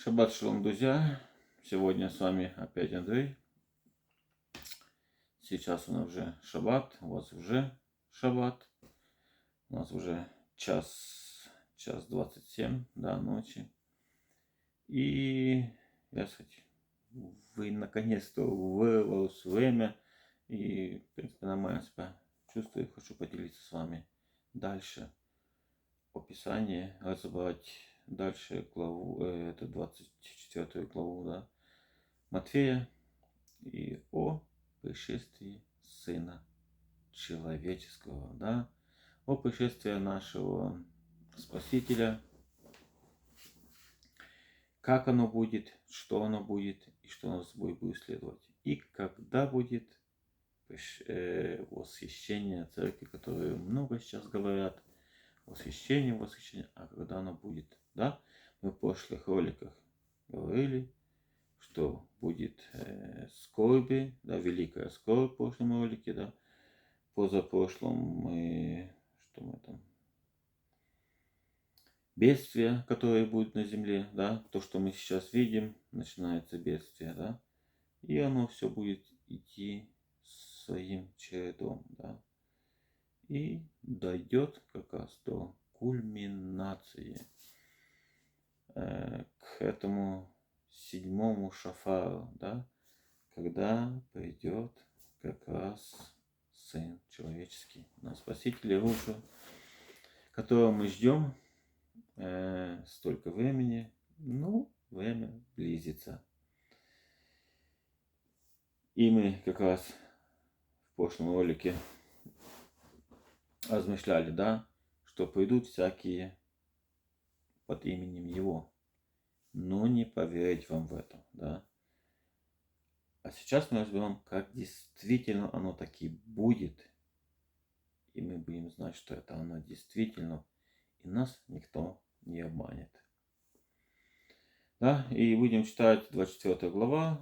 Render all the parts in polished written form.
Шаббат шалом, друзья! Сегодня с вами опять Андрей. Сейчас у нас уже шаббат, у вас уже шаббат. У нас уже час 27, да, ночи. И я сказать, вы наконец-то вырвалось время. И, в принципе, нормально себя чувствую. Хочу поделиться с вами дальше о Писании, разобрать дальше главу, это 24 главу, да, Матфея, и о пришествии Сына Человеческого, да, о пришествии нашего Спасителя, как оно будет, и что нас будет следовать, и когда будет восхищение церкви, которые много сейчас говорят, восхищение, а когда оно будет, да, мы в прошлых роликах говорили, что будет скорби, да, великая скорбь в прошлом ролике, да, позапрошлом что мы там, бедствия, которые будут на земле, да, то, что мы сейчас видим, начинается бедствие, да, и оно все будет идти своим чередом, да, и дойдет как раз до кульминации, к этому седьмому шафару, да, когда придет как раз Сын Человеческий, наш Спаситель Иешуа, которого мы ждем столько времени. Ну, время близится. И мы как раз в прошлом ролике размышляли, да, что придут всякие под именем Его. Но не поверить вам в это, да. А сейчас мы разберем, как действительно оно таки будет. И мы будем знать, что это оно действительно. И нас никто не обманет. Да, и будем читать 24 глава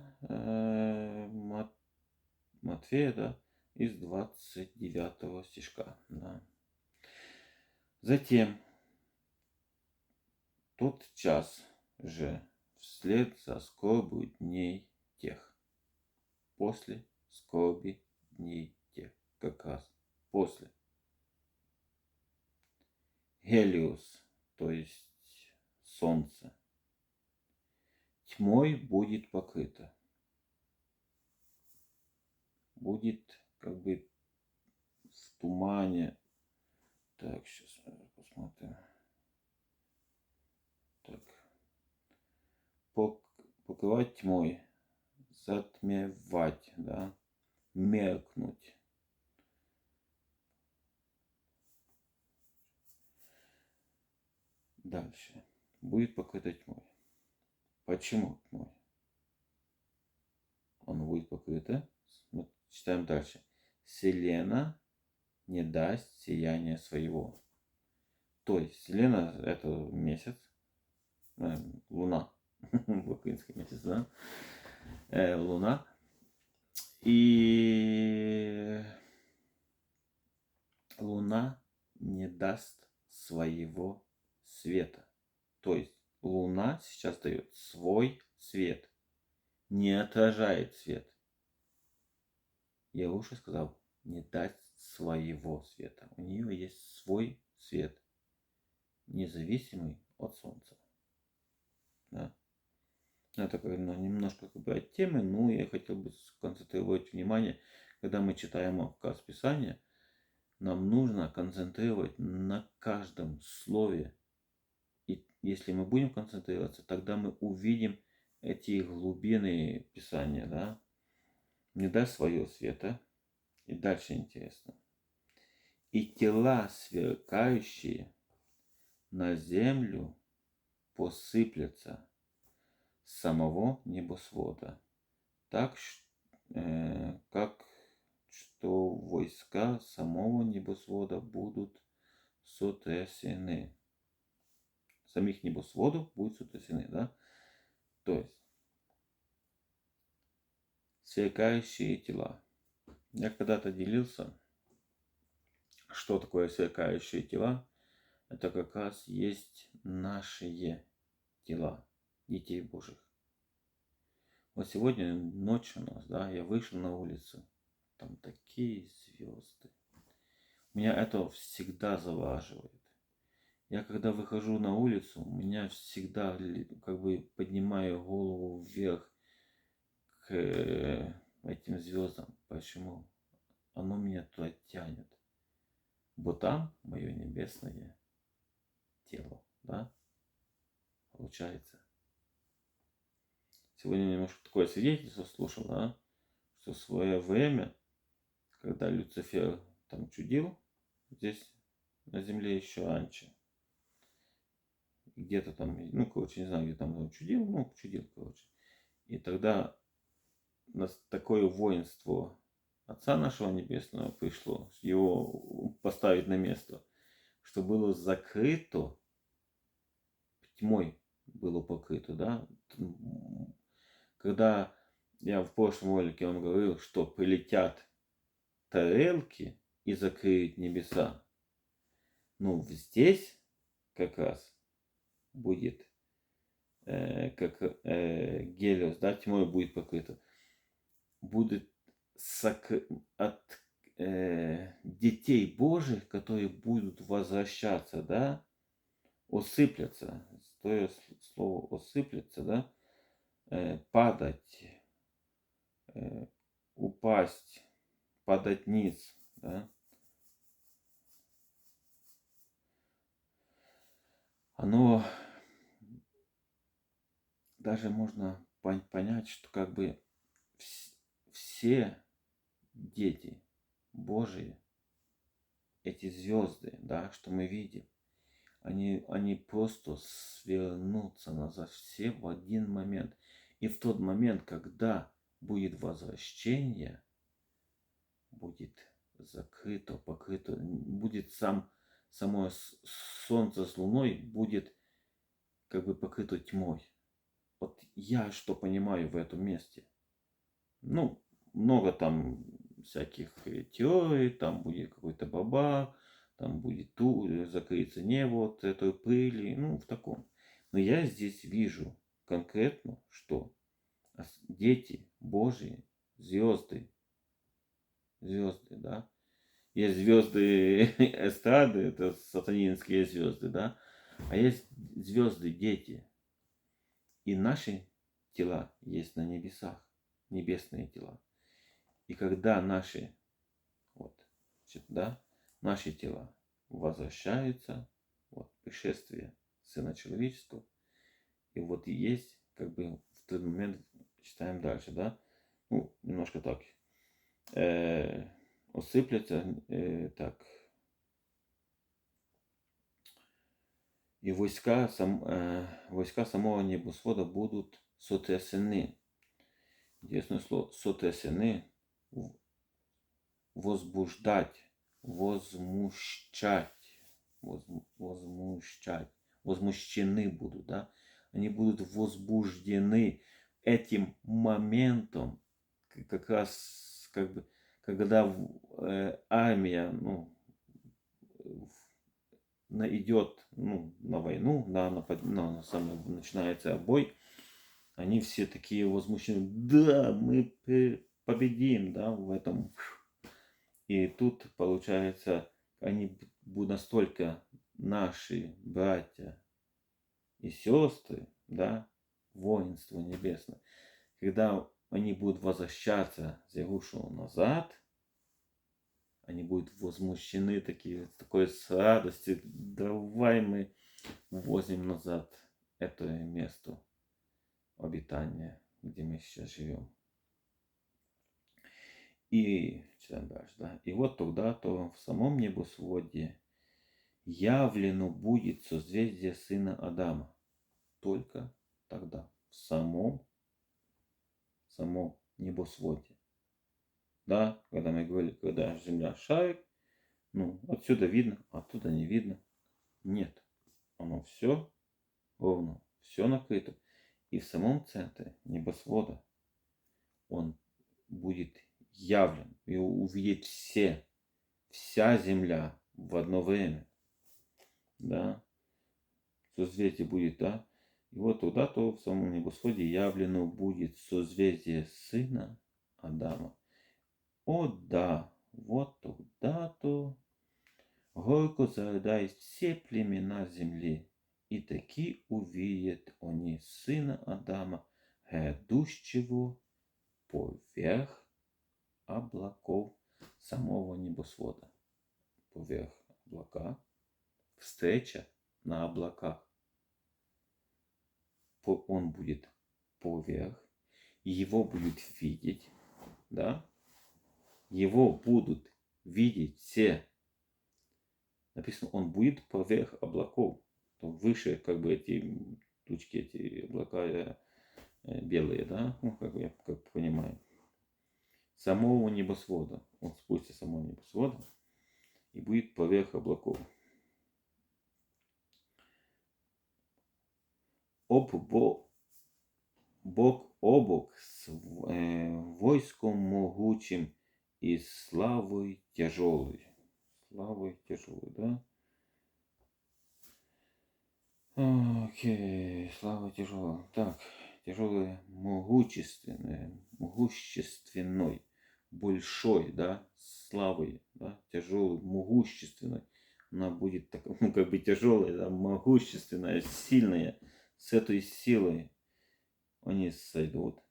Матфея, да, из 29 стишка. Да. Затем тот час же вслед за скорбью дней тех. После скорби дней тех. Как раз после. Гелиос, то есть солнце, тьмой будет покрыто. Будет как бы в тумане. Так, сейчас посмотрим. Так. Покрывать тьмой. Затмевать, да. Меркнуть. Дальше. Будет покрыто тьмой. Почему тьмой? Оно будет покрыто. Читаем дальше. Селена не даст сияния своего. То есть Селена это месяц, Луна, в украинском месяц, да, Луна. И Луна не даст своего света. То есть Луна сейчас дает свой свет, не отражает свет. Я лучше сказал, не дать своего света. У нее есть свой свет, независимый от Солнца. Да. Это немножко как бы от темы, но я хотел бы сконцентрировать внимание, когда мы читаем отказ Писания, нам нужно концентрировать на каждом слове. И если мы будем концентрироваться, тогда мы увидим эти глубины Писания, да? Не даст своего света. И дальше интересно. И тела сверкающие на землю посыплятся с самого небосвода, так как что войска самого небосвода будут сотрясены. Самих небосводов будут сотрясены, да? То есть сверкающие тела. Я когда-то делился, что такое сверкающие тела. Это как раз есть наши тела. детей Божьих. Вот сегодня ночь у нас, да, я вышел на улицу, там такие звезды. Меня это всегда завораживает. Я когда выхожу на улицу, у меня всегда как бы поднимаю голову вверх к этим звездам. Почему? Оно меня туда тянет. Вот там мое небесное тело, да, получается. Сегодня немножко такое свидетельство слушал, да, что в свое время, когда Люцифер там чудил здесь на земле еще раньше, где-то там, ну, короче, не знаю, где там он чудил, ну, чудил, короче. И тогда нас такое воинство Отца нашего Небесного пришло, его поставить на место, что было закрыто, тьмой было покрыто, да. Когда я в прошлом ролике вам говорил, что прилетят тарелки и закроют небеса, ну, здесь как раз будет как Гелиос, да, тьмой будет покрыто, будет от детей Божьих, которые будут возвращаться, да, осыплятся, то слово осыплется, да, падать, упасть, падать низ, да. Оно даже можно понять, что как бы все дети Божии, эти звезды, да, что мы видим, они просто свернутся назад все в один момент. И в тот момент, когда будет возвращение, будет закрыто, покрыто, будет само солнце с луной будет как бы покрыто тьмой. Вот я что понимаю в этом месте. Ну, много там всяких теорий, там будет какой-то баба, там будет закрыться небо вот этой пыли, ну, в таком. Но я здесь вижу конкретно, что дети Божьи, звезды, да, есть звезды эстрады, это сатанинские звезды, да, а есть звезды дети. И наши тела есть на небесах, небесные тела. И когда наши, вот, да, наши тела возвращаются, вот, пришествие Сына Человеческого, и вот и есть, как бы, в тот момент, читаем дальше, да, ну, немножко так, осыплется, так, и войска самого небосвода будут сотрясены. Интересное слово, сотрясены, возбуждать, возмущать, возмущены будут, да, они будут возбуждены этим моментом, как раз, как бы, когда армия, ну, идет, ну, на войну, начинается бой, они все такие возмущены, да, мы победим, да, в этом. И тут, получается, они будут настолько наши братья и сестры, да, воинство небесное, когда они будут возвращаться с Иерушалима назад, они будут возмущены такие, такой с радостью, давай мы возьмем назад это место обитания, где мы сейчас живем. И читаем дальше, да. И вот тогда-то в самом небосводе явлено будет созвездие сына Адама. Только тогда. В самом небосводе. Да, когда мы говорили, когда Земля шарик, ну, отсюда видно, оттуда не видно. Нет. Оно все ровно, все накрыто. И в самом центре небосвода он будет явлен. И увидеть вся земля в одно время. Да. Созвездие будет, да. И И вот тогда-то в самом небосводе явлено будет созвездие сына Адама. О да, вот тогда-то горько зарыдают все племена земли, и таки увидят они сына Адама, грядущего поверх облаков самого небосвода. Поверх облака. Встреча на облаках. Он будет поверх. Его будут видеть. Да? Его будут видеть все. Написано, он будет поверх облаков. То выше, как бы, эти тучки, эти облака белые, да? Ну, как я как понимаю. Самого небосвода. Он спустится с самого небосвода и будет поверх облаков. Бок о бок с войском могучим и славой тяжелой. Славой тяжелой, да? Окей, слава тяжелая. Так, тяжелая, могущественной, большой, да, славой, да, тяжелой, могущественной. Она будет так, ну, как бы тяжелая, да, могущественная, сильная. С этой силой они сойдут.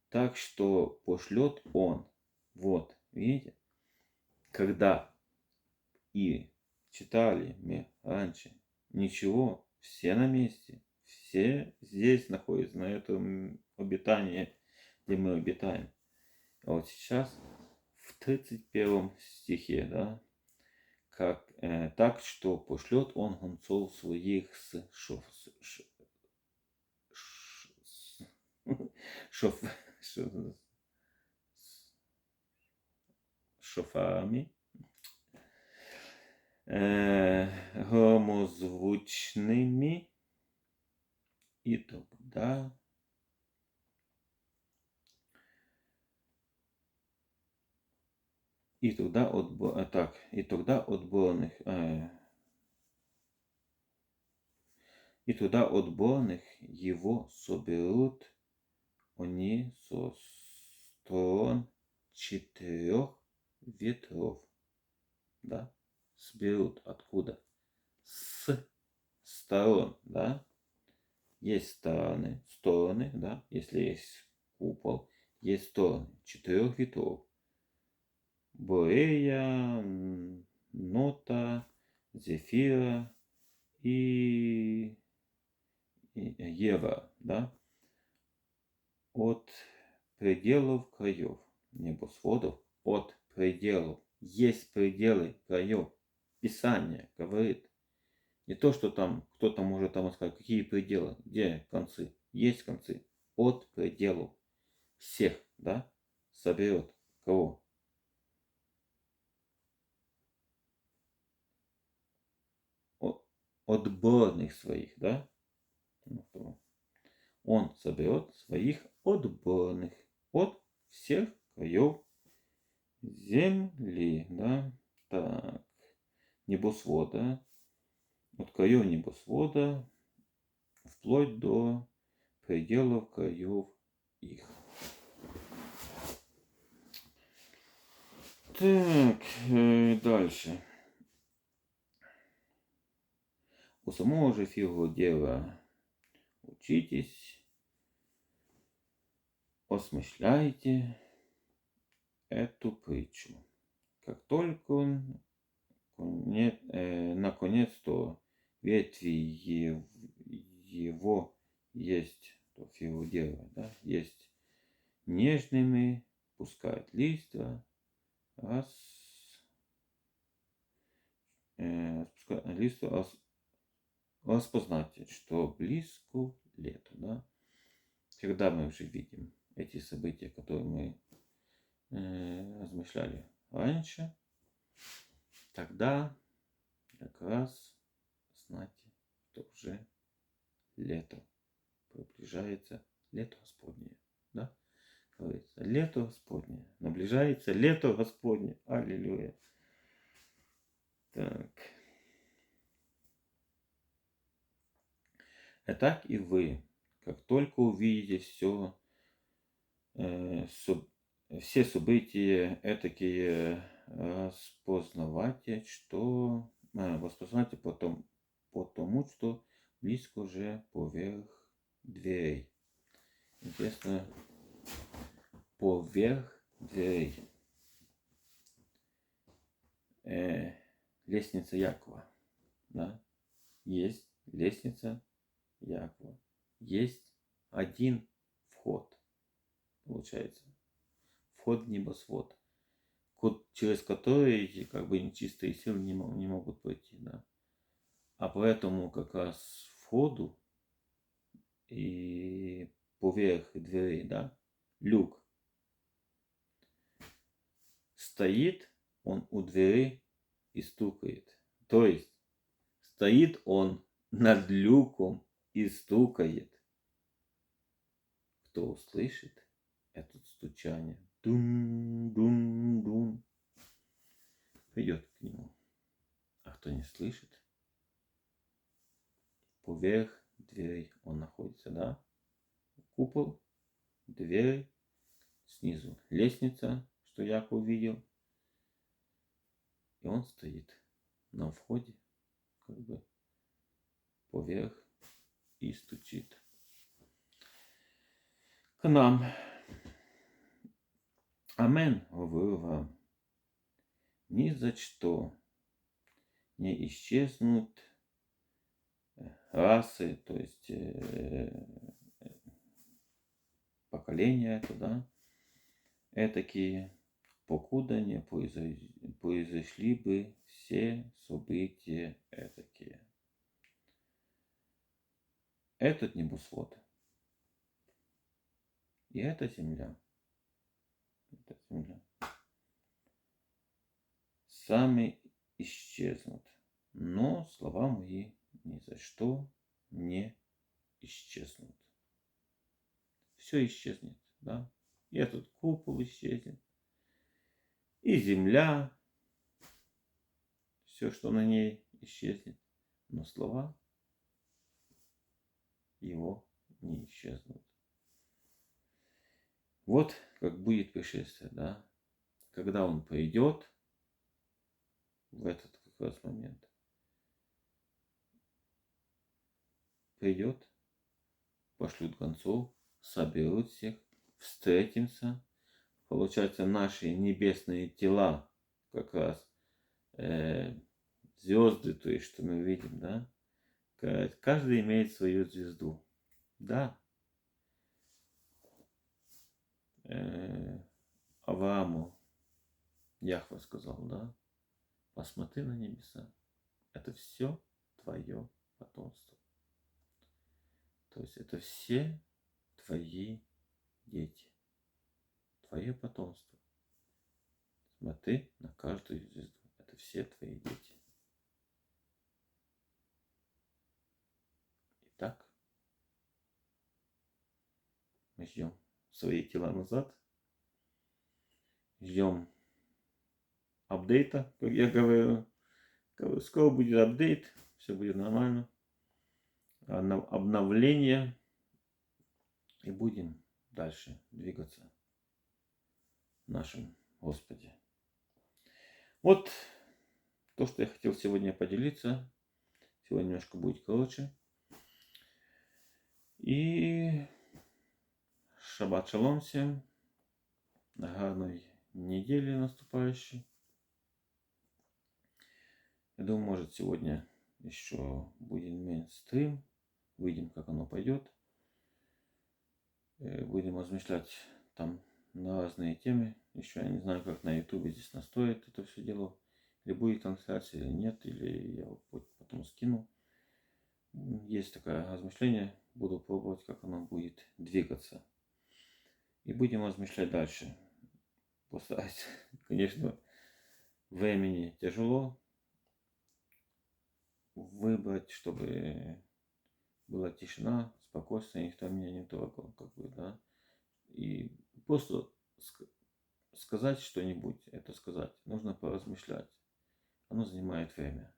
Так что пошлет он. Вот, видите? Когда и читали мы раньше. Ничего, все на месте. Все здесь находятся, на этом обитании, где мы обитаем. А вот сейчас в 31 стихе, да, так что пошлет он гонцов своих с шофарами, громозвучными, и тогда отборных его соберут они со сторон 4 ветров. Да? Соберут откуда? С сторон, да? Есть стороны, да? Если есть купол, есть стороны 4 ветров. Борея, Нота, Зефира и Ева, да? От пределов краев, небосводов, от пределов. Есть пределы краев. Писание говорит. Не то, что там кто-то может там сказать, какие пределы, где концы. Есть концы. От пределов всех, да, соберет кого? Отборных своих, да? Он соберет своих отборных от всех краев земли, да? Так, небосвода, от краев небосвода, вплоть до пределов краев их. Так, дальше. У самого же фигодела учитесь, осмысляйте эту притчу. Как только он наконец-то ветви его есть, то фигодела, да, есть нежными, пускают листья, распознать, что близко лето, да. Когда мы уже видим эти события, которые мы размышляли раньше, тогда как раз знаете, что уже лето приближается, лето Господне, да? Говорится, лето Господне, наближается лето Господне, аллилуйя. Так. Так и вы, как только увидите все события этакие, распознавайте по тому, что близко уже поверх дверей. Интересно, поверх дверей. Лестница Якова, да? Есть лестница Якова. Есть один вход, получается. Вход в небосвод, через который как бы нечистые силы не могут пройти, да. А поэтому как раз входу и поверх дверей, да, люк, стоит он у двери и стукает. То есть стоит он над люком и стукает. Кто услышит это стучание, дун-дун-дун, придет к нему. А кто не слышит, поверх дверей он находится, да? Купол, двери, снизу лестница, что Яков увидел. И он стоит на входе, как бы поверх и стучит к нам. Амен, говорю вам, ни за что не исчезнут расы, то есть поколения, это, да, этакие, покуда не произошли бы все события этакие. Этот небосвод и эта земля сами исчезнут, но слова мои ни за что не исчезнут. Все исчезнет, да? И этот купол исчезнет, и земля, все, что на ней, исчезнет, но слова его не исчезнут. Вот как будет пришествие, да? Когда он придет в этот как раз момент, придет, пошлют гонцов, соберут всех, встретимся. Получается, наши небесные тела, как раз звезды, то есть, что мы видим, да? Каждый имеет свою звезду. Да. Аврааму Яхва сказал, да? Посмотри на небеса. Это все твое потомство. То есть это все твои дети. Твое потомство. Смотри на каждую звезду. Это все твои дети. Итак, мы ждем свои тела назад. Ждем апдейта, как я говорю. Скоро будет апдейт. Все будет нормально. Обновление. И будем дальше двигаться в нашем Господе. Вот то, что я хотел сегодня поделиться. Сегодня немножко будет короче. И шаббат шалом всем. Гарной недели наступающей. Я думаю, может, сегодня еще будет мейнстрим. Увидим, как оно пойдет. Будем размышлять там на разные темы. Еще я не знаю, как на ютубе здесь настроить это все дело. Или будет трансляция, или нет, или я потом скину. Есть такое размышление. Буду пробовать, как оно будет двигаться. И будем размышлять дальше. Постараюсь, конечно, времени тяжело выбрать, чтобы была тишина, спокойствие, никто меня не трогал, как бы, да. И просто сказать что-нибудь, это сказать. Нужно поразмышлять. Оно занимает время.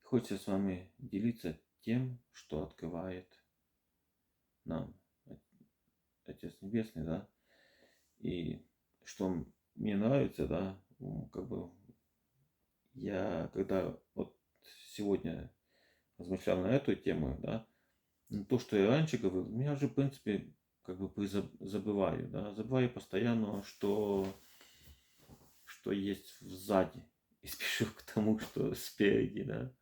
Хочется с вами делиться тем, что открывает нам Отец Небесный, да. И что мне нравится, да, как бы я когда вот сегодня размышлял на эту тему, да, то, что я раньше говорил, я уже, в принципе, как бы забываю, да, забываю постоянно, что есть сзади, и спешу к тому, что спереди, да.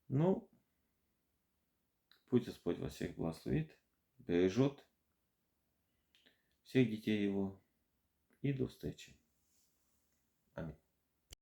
Ну, пусть Господь вас всех благословит, бережет всех детей Его, и до встречи. Аминь.